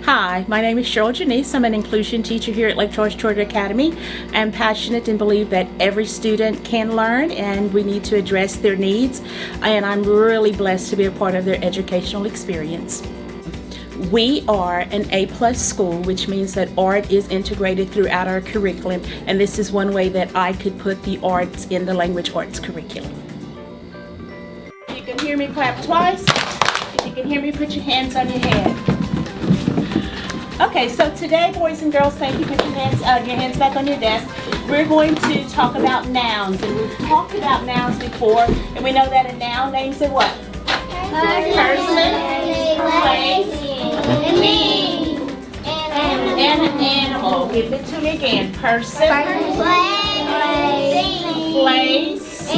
Hi, my name is Cheryl Janice. I'm an inclusion teacher here at Lake Charles Charter Academy. I'm passionate and believe that every student can learn and we need to address their needs, and I'm really blessed to be a part of their educational experience. We are an A+ school, which means that art is integrated throughout our curriculum, and this is one way that I could put the arts in the language arts curriculum. You can hear me clap twice. If you can hear me, put your hands on your head. Okay, so today, boys and girls, thank you. Put your hands back on your desk. We're going to talk about nouns, and we've talked about nouns before, and we know that a noun names a what? Person, place, thing, and an animal. Give it to me again. Person, place,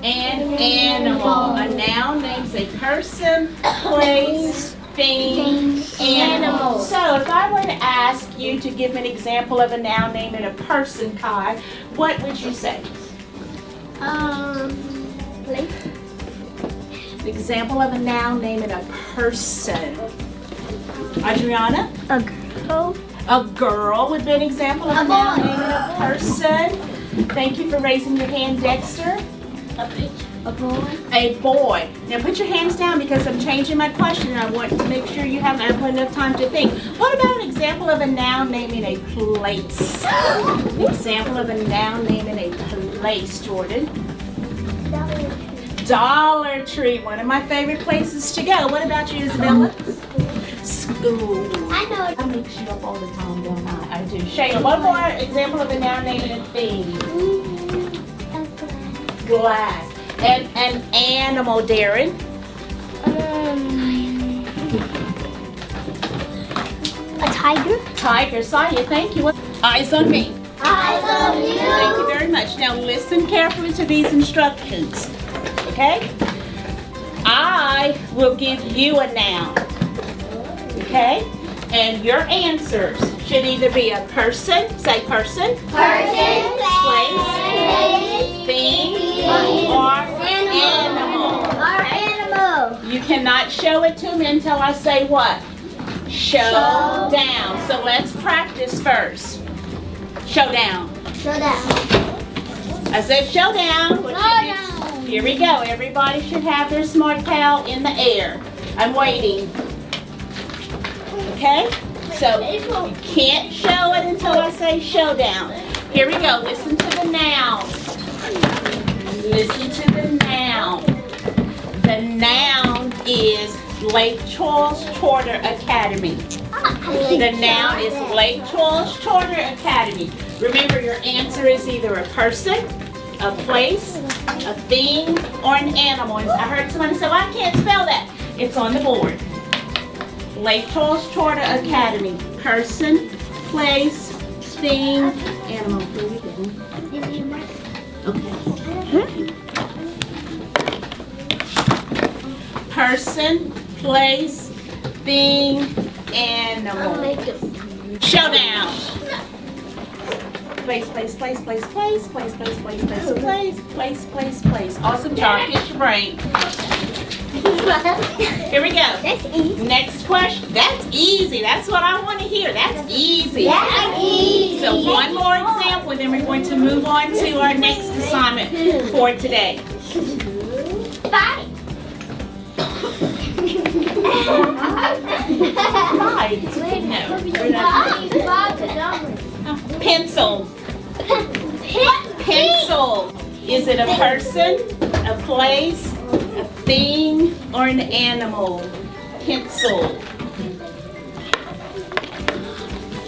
and animal. A noun names a person, place, thing, animal. So if I were to ask you to give an example of a noun naming a person, Kai, what would you say? Place. Example of a noun naming a person. Adriana? A girl. A girl would be an example of a noun naming a person. Thank you for raising your hand, Dexter. A boy. A boy. Now put your hands down because I'm changing my question and I want to make sure you have enough time to think. What about an example of a noun naming a place? An example of a noun naming a place, Jordan. Dollar Tree, one of my favorite places to go. What about you, Isabella? School. I know. I mix you up all the time, don't I? I do. Shayla, one more example of a noun naming a thing. Glass. And an animal, Darren. A tiger. Tiger. Sonia, thank you. Eyes on me. Eyes on you. Thank you very much. Now listen carefully to these instructions. Okay? I will give you a noun. Okay? And your answers should either be a person, say person, Person. place, thing, or animal. Or animal. You cannot show it to me until I say what? Show down. So let's practice first. Show down. Show down. I said show down. Show down. Here we go. Everybody should have their smart towel in the air. I'm waiting. Okay? So you can't show it until I say show down. Here we go. Listen to the noun. Listen to the noun. The noun is Lake Charles Charter Academy. The noun is Lake Charles Charter Academy. Remember, your answer is either a person, a place, a thing, or an animal. I heard somebody say, well, I can't spell that. It's on the board. Lake Charles Charter Academy. Person, place, thing, animal. Here we go. Okay. Person, place, thing, animal. Showdown. Place. Awesome job. Get your brain. Here we go. That's easy. Next question. That's easy. That's what I want to hear. That's easy. That's easy. So one more example, and then we're going to move on to our next assignment for today. Fight. Right. No, we're not. Pencil. Pencil. Is it a person, a place, a thing, or an animal? Pencil.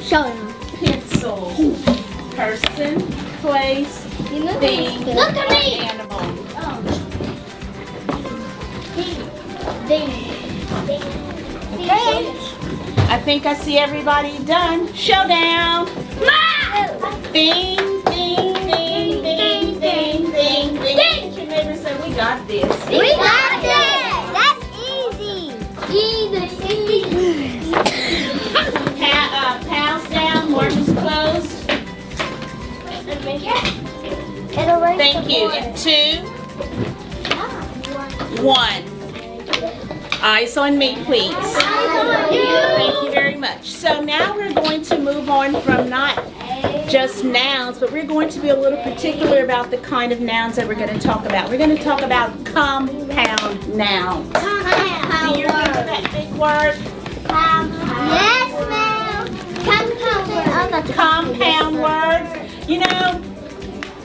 Show down. Pencil. Person, place, thing, Look at me. animal. Okay. I think I see everybody done. Showdown. Ding, ding, ding, ding, ding, ding, ding. Your neighbor said, we got this. We got it. That's easy. Easy. Pals down. Margin's closed. Thank you. And 2, 1. Eyes on me, please. Thank you very much. So now we're going to move on from not just nouns, but we're going to be a little particular about the kind of nouns that we're going to talk about. We're going to talk about compound nouns. Do you remember that big word? Yes, ma'am. Compound words. You know,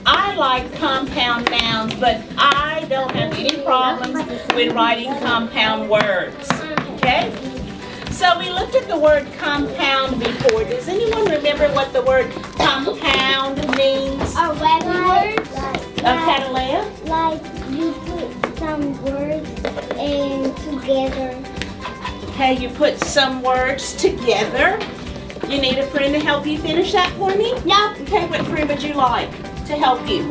I like compound nouns, but I don't have any problems with writing compound words. Okay? So we looked at the word compound before. Does anyone remember what the word compound means? Words. Catalea? Like you put some words in together. Okay, you put some words together. You need a friend to help you finish that for me? No. Okay, what friend would you like to help you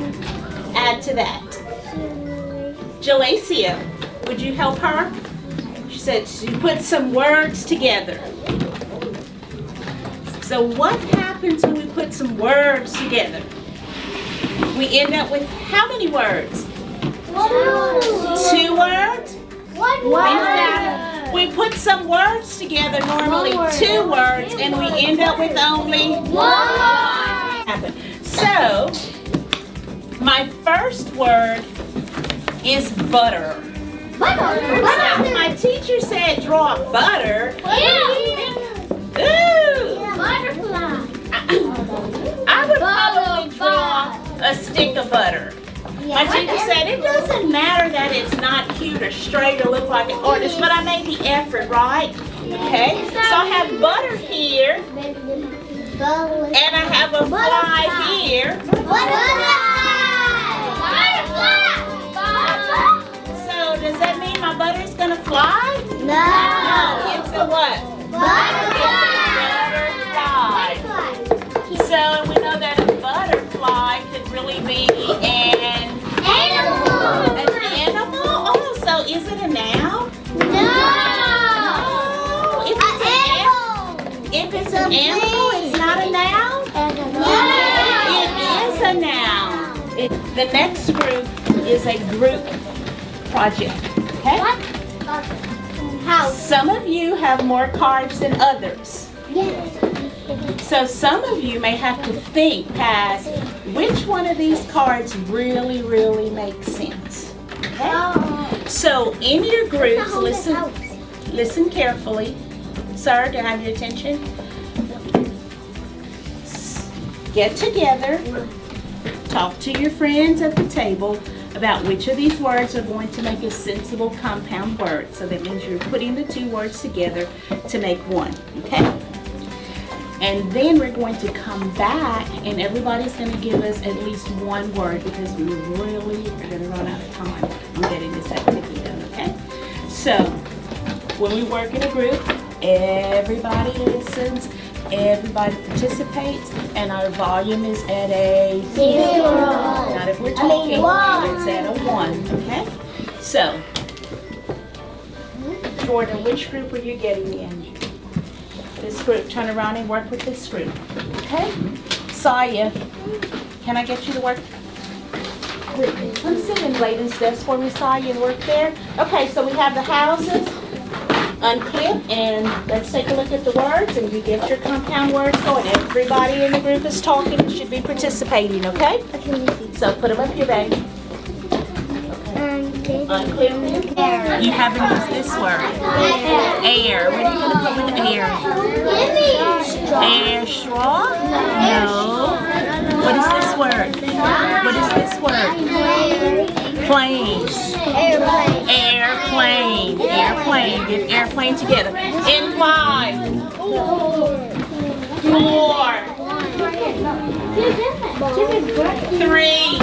add to that? Jalacia, would you help her? She said she put some words together. So what happens when we put some words together? We end up with how many words? 2 words? One word. We put some words together, normally 2 words, and we end up with only one. So, my first word is butter. So my teacher said draw butter. Ooh! Butterfly. I would probably draw a stick of butter. My teacher said it doesn't matter that it's not cute or straight or look like an artist, but I made the effort, right? Okay, so I have butter here, and I have a fly here. So does that mean my butter's gonna fly? No, it's a what? Butterfly. So we know that a butterfly could really be an animal? Oh, so is it a noun? No, it's an animal. If it's an animal, it's not a noun? It is a noun. The next group is a group project. Okay? Some of you have more cards than others. So some of you may have to think past which one of these cards really, really makes sense. Okay? So in your groups, listen carefully. Sir, do I have your attention? Get together, talk to your friends at the table about which of these words are going to make a sensible compound word. So that means you're putting the 2 words together to make one, okay? And then we're going to come back and everybody's going to give us at least 1 word because we really are going to run out of time on getting this activity done, okay? So when we work in a group, everybody listens, everybody participates, and our volume is at a 0. Not if we're talking, it's at a 1, okay? So, Jordan, which group are you getting in? This group. Turn around and work with this group. Okay? Saya, can I get you to work? Come sit in Layden's desk for me, Saya, and work there. Okay, so we have the houses. Unclip, and let's take a look at the words, and you get your compound words going. Everybody in the group is talking and should be participating, okay? So put them up here, baby. Unclip. You haven't used this word. Air. What are you going to put with air? Air straw? No. What is this word? What is this word? Plane. Airplane. Airplane. Get airplane together. In 5, 4, 3,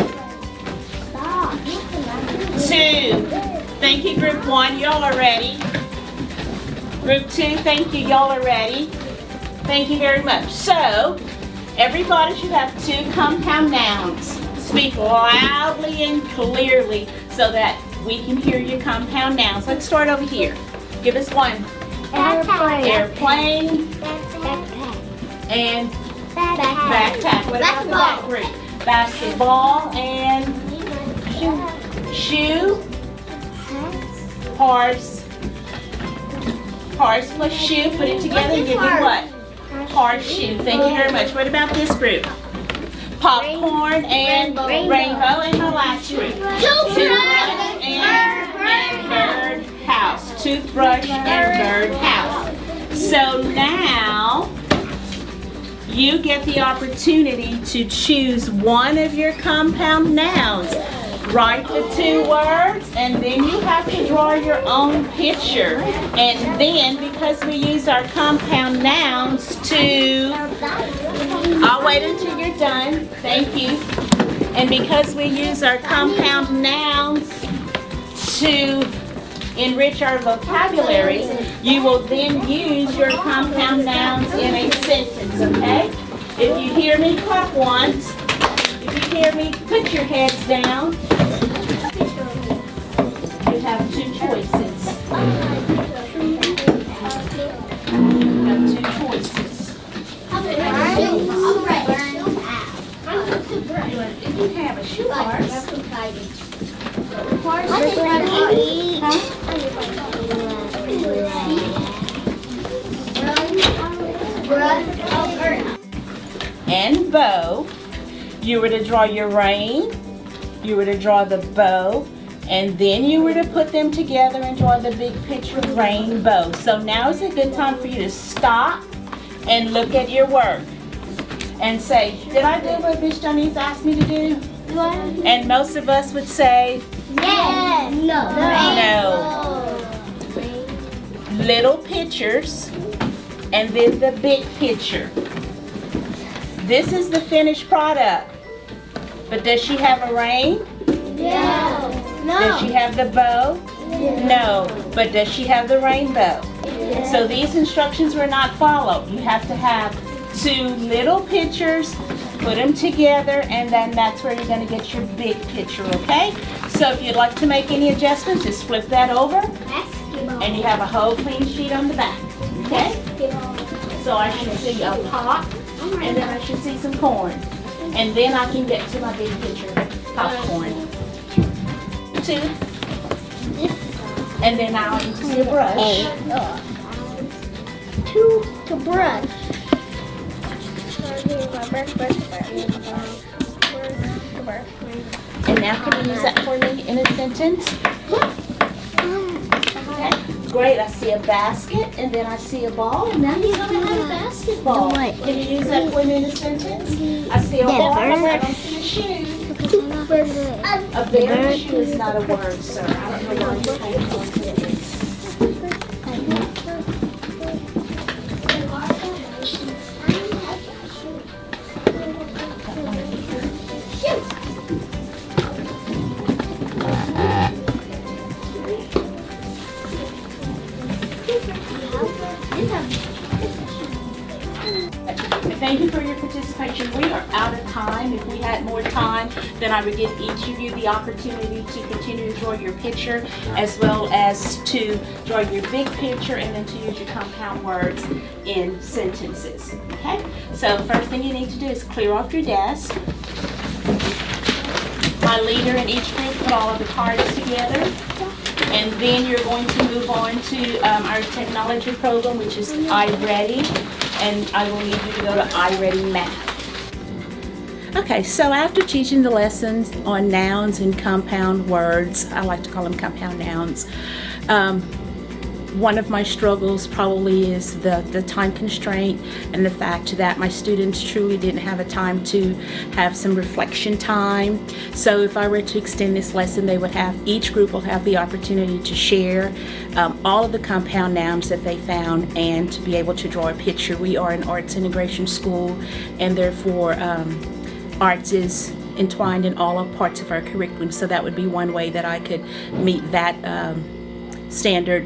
2. Thank you, group 1. Y'all are ready. Group 2, thank you. Y'all are ready. Thank you very much. So, everybody should have 2 compound nouns. Speak loudly and clearly so that we can hear your compound nouns. Let's start over here. Give us 1. Airplane. Backpack. And backpack. What about the back group? Basketball and shoe. Horse. Cars plus shoe, put it together and give me what? Horseshoe. Thank you very much. What about this group? Popcorn and rainbow, and the last group. Toothbrush and bird house. Toothbrush and bird house. So now you get the opportunity to choose one of your compound nouns. Write the 2 words, and then you have to draw your own picture. And then, because we use our compound nouns to, I'll wait until you're done. Thank you. And because we use our compound nouns to enrich our vocabulary, you will then use your compound nouns in a sentence, okay? If you hear me, clap once. If you hear me, put your heads down. You have 2 choices. You have 2 choices. If you have a shoe horse. And bow. You were to draw your rain, you were to draw the bow, and then you were to put them together and draw the big picture of rainbow. So now is a good time for you to stop and look at your work and say, did I do what Miss Janice asked me to do? And most of us would say, yes. No. Little pictures and then the big picture. This is the finished product. But does she have a rain? No. Does she have the bow? No. But does she have the rainbow? So these instructions were not followed. You have to have 2 little pictures, put them together, and then that's where you're going to get your big picture, okay? So if you'd like to make any adjustments, just flip that over, and you have a whole clean sheet on the back, okay? So I should see a pot, and then I should see some corn. And then I can get to my big picture, popcorn. 2. And then I'll need to see a brush. 2 to brush. And now can you use that for me in a sentence? Okay. Great, I see a basket, and then I see a ball, and now you're going to have a basketball. Can you use that for me in a sentence? I see a ball, and I don't see a shoe. A bear shoe is not a word, sir. I don't know why you told me it is. Thank you for your participation. We are out of time. If we had more time, then I would give each of you the opportunity to continue to draw your picture, as well as to draw your big picture, and then to use your compound words in sentences. Okay? So first thing you need to do is clear off your desk. My leader in each group put all of the cards together. And then you're going to move on to our technology program, which is iReady. And I will need you to go to iReady Math. Okay, so after teaching the lessons on nouns and compound words, I like to call them compound nouns, one of my struggles probably is the time constraint and the fact that my students truly didn't have a time to have some reflection time. So if I were to extend this lesson, each group will have the opportunity to share all of the compound nouns that they found and to be able to draw a picture. We are an arts integration school, and therefore arts is entwined in all parts of our curriculum. So that would be one way that I could meet that standard